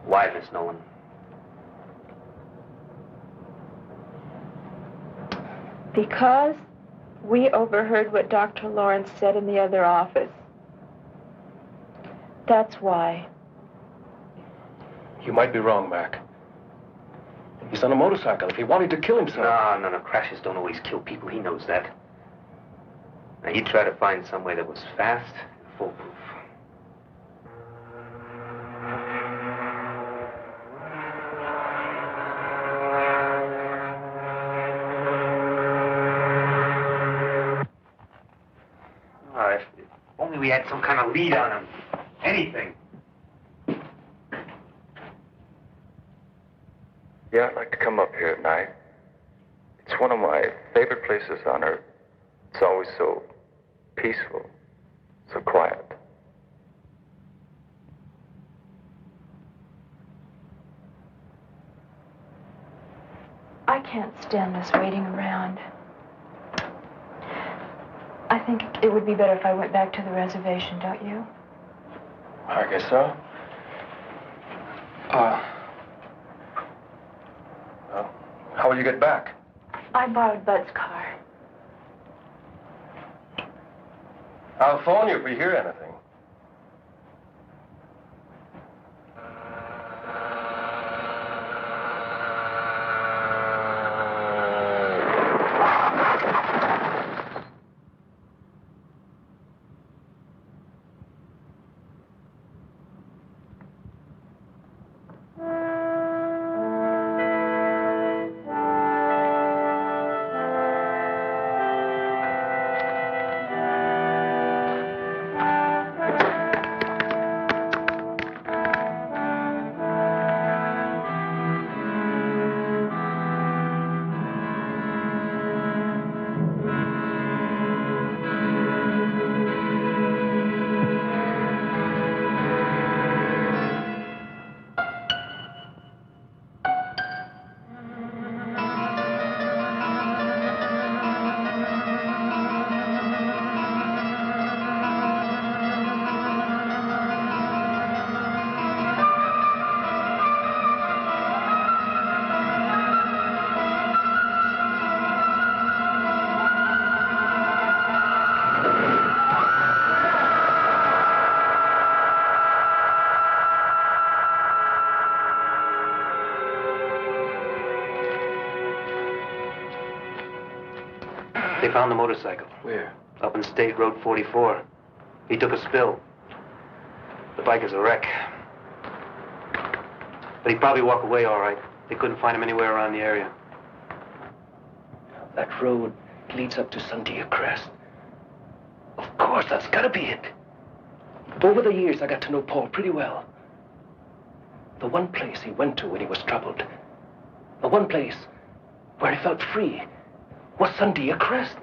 Why, Miss Nolan? Because we overheard what Dr. Lawrence said in the other office. That's why. You might be wrong, Mac. He's on a motorcycle. If he wanted to kill himself... No. Crashes don't always kill people. He knows that. Now, he tried to find some way that was fast and foolproof. If only we had some kind of lead on him. Anything. Yeah, I'd like to come up here at night. It's one of my favorite places on earth. It's always so peaceful, so quiet. I can't stand this waiting around. I think it would be better if I went back to the reservation, don't you? I guess so. Well, how will you get back? I borrowed Bud's car. I'll phone you if we hear anything. They found the motorcycle. Where? Up in State Road 44. He took a spill. The bike is a wreck. But he'd probably walk away all right. They couldn't find him anywhere around the area. That road leads up to Sandia Crest. Of course, that's gotta be it. Over the years, I got to know Paul pretty well. The one place he went to when he was troubled, the one place where he felt free, was Sandia Crest.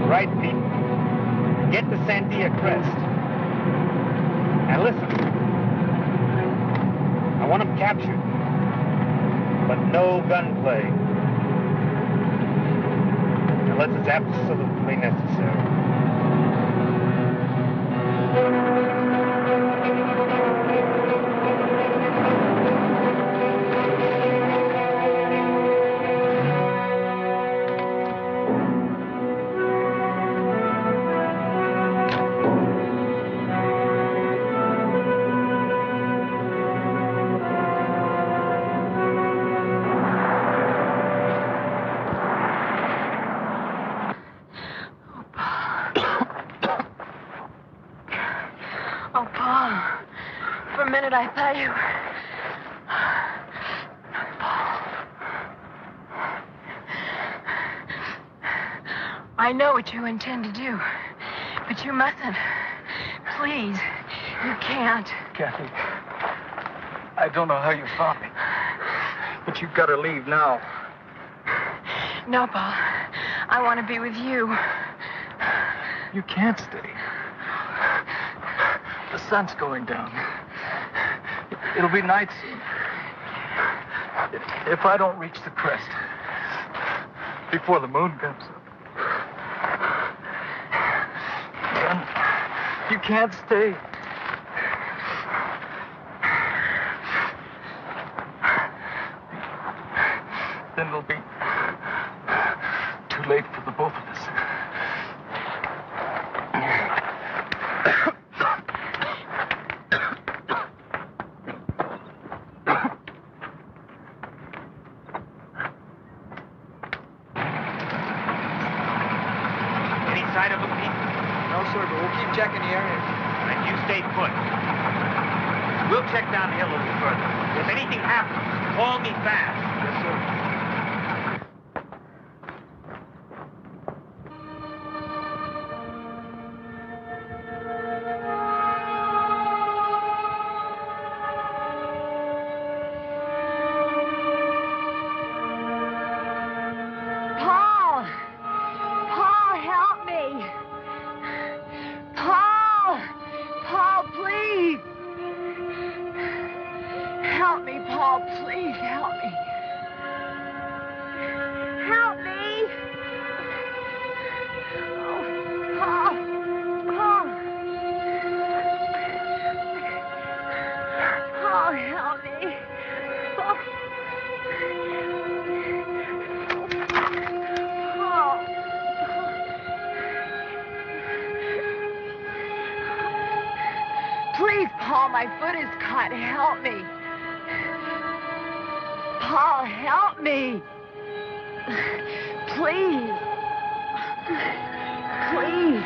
Right, Pete. Get to Sandia Crest. And listen. I want him captured. But no gunplay. Unless it's absolutely necessary. Oh, Paul. For a minute, I thought you were... I know what you intend to do, but you mustn't. Please, you can't. Kathy, I don't know how you found me, but you've got to leave now. No, Paul. I want to be with you. You can't stay. The sun's going down. It'll be night soon. If I don't reach the crest before the moon comes up, then you can't stay. Then it'll be too late for the both of us. Any sign of them, Pete? No, sir, but we'll keep checking the area. And you stay put. We'll check down the hill a little further. If anything happens, call me fast. Yes, sir. Paul! Paul, help me! Paul! Paul, please! Help me, Paul, please help me. Help me! Oh, Paul! Paul! Paul, help me! Paul! Paul! Please, Paul, my foot is cut. Help me. Paul, help me. Please. Please.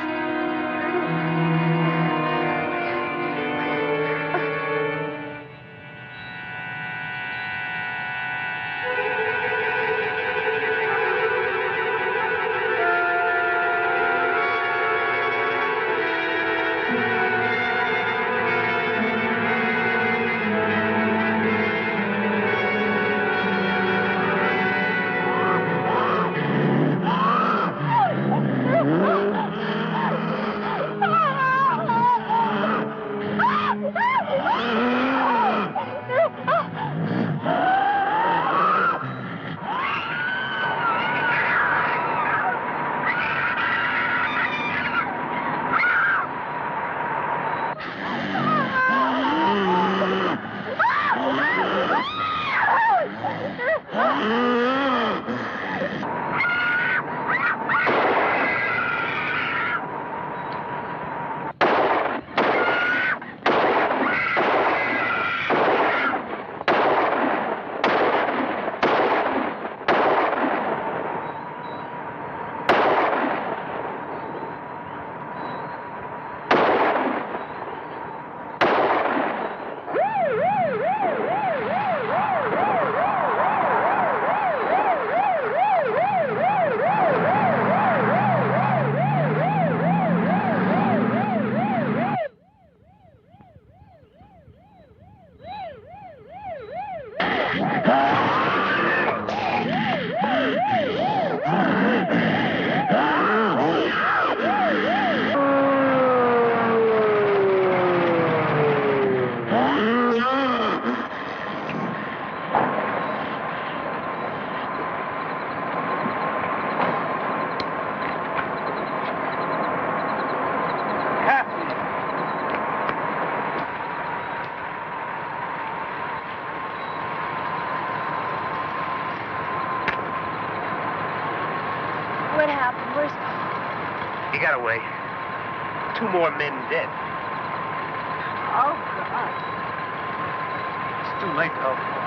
What happened? Where's Paul? He got away. 2 more men dead. Oh, God. It's too late to help Paul.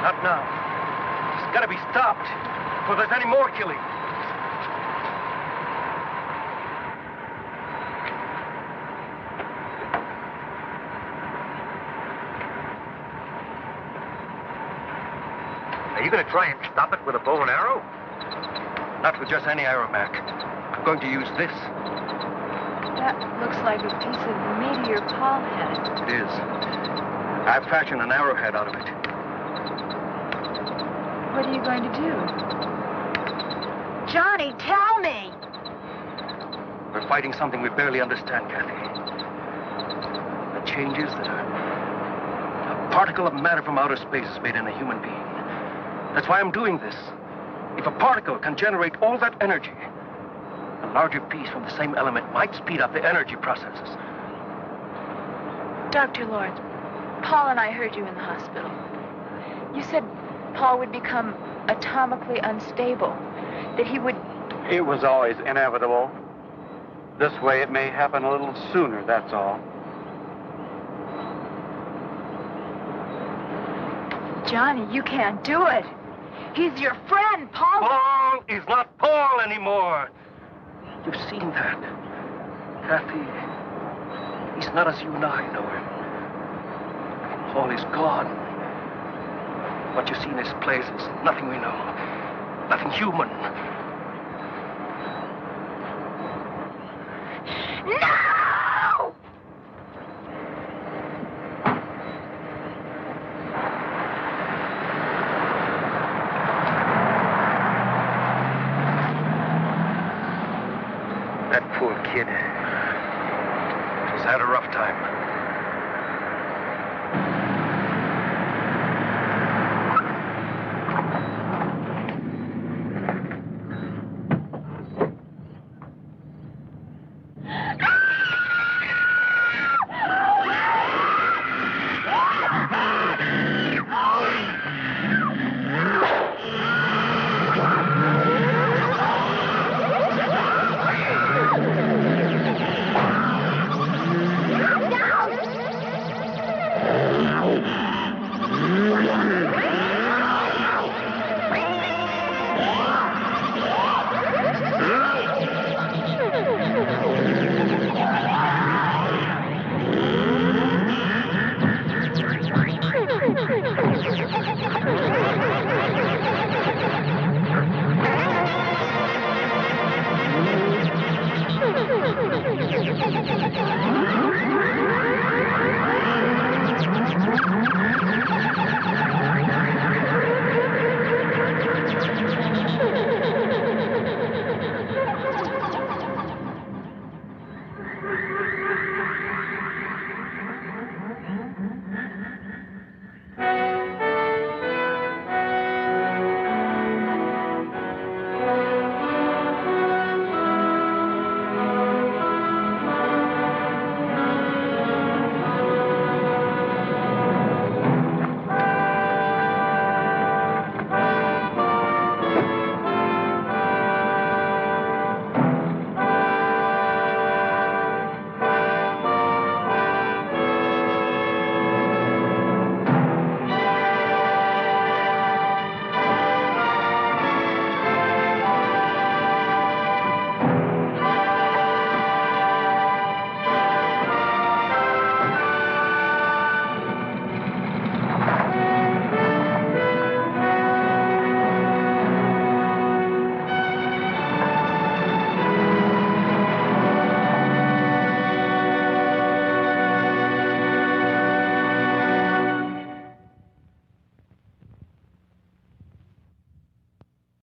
Not now. It's got to be stopped before there's any more killing. Are you going to try and stop it with a bow and arrow? Not with just any aeromac. I'm going to use this. That looks like a piece of meteor Paul had. It is. I've fashioned an arrowhead out of it. What are you going to do? Johnny, tell me! We're fighting something we barely understand, Kathy. The changes that a particle of matter from outer space is made in a human being. That's why I'm doing this. If a particle can generate all that energy, a larger piece from the same element might speed up the energy processes. Dr. Lawrence, Paul and I heard you in the hospital. You said Paul would become atomically unstable, that he would... It was always inevitable. This way it may happen a little sooner, that's all. Johnny, you can't do it. He's your friend, Paul. Paul is not Paul anymore. You've seen that. Kathy, he's not as you and I know him. Paul is gone. What you see in his place is nothing we know. Nothing human. No! That poor kid. He's had a rough time.